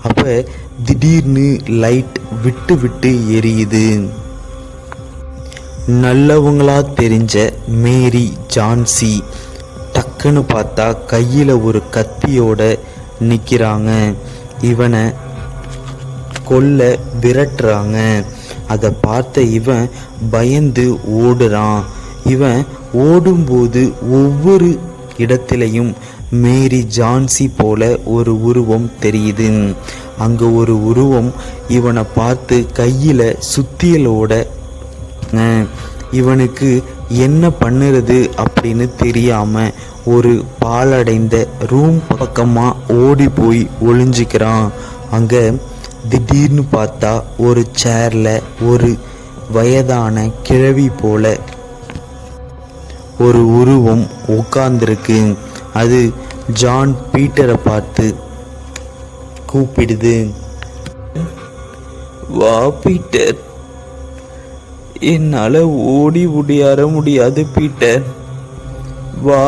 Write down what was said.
அப்போ திடீர்னு லைட் விட்டு விட்டு எரியுது. நல்லவங்களா தெரிஞ்ச மேரி ஜான்சி டக்குன்னு பார்த்தா கையில் ஒரு கத்தியோட நிற்கிறாங்க. இவனை கொல்ல விரட்டுறாங்க. அதை பார்த்த இவன் பயந்து ஓடுறான். இவன் ஓடும்போது ஒவ்வொரு இடத்திலையும் மேரி ஜான்சி போல ஒரு உருவம் தெரியுது. அங்கே ஒரு உருவம் இவனை பார்த்து கையில் சுத்தியலோட இவனுக்கு என்ன பண்ணுறது அப்படின்னு தெரியாம ஒரு பாழடைந்த ரூம் பக்கமாக ஓடி போய் ஒளிஞ்சிக்கிறான். அங்கே திடீர்னு பார்த்தா ஒரு சேர்ல ஒரு வயதான கிழவி போல ஒரு உருவம் உட்கார்ந்துருக்கு. அது ஜான் பீட்டரை பார்த்து கூப்பிடுது. வா பீட்டர், என்னால் ஓடி முடியாற முடியாது பீட்டர், வா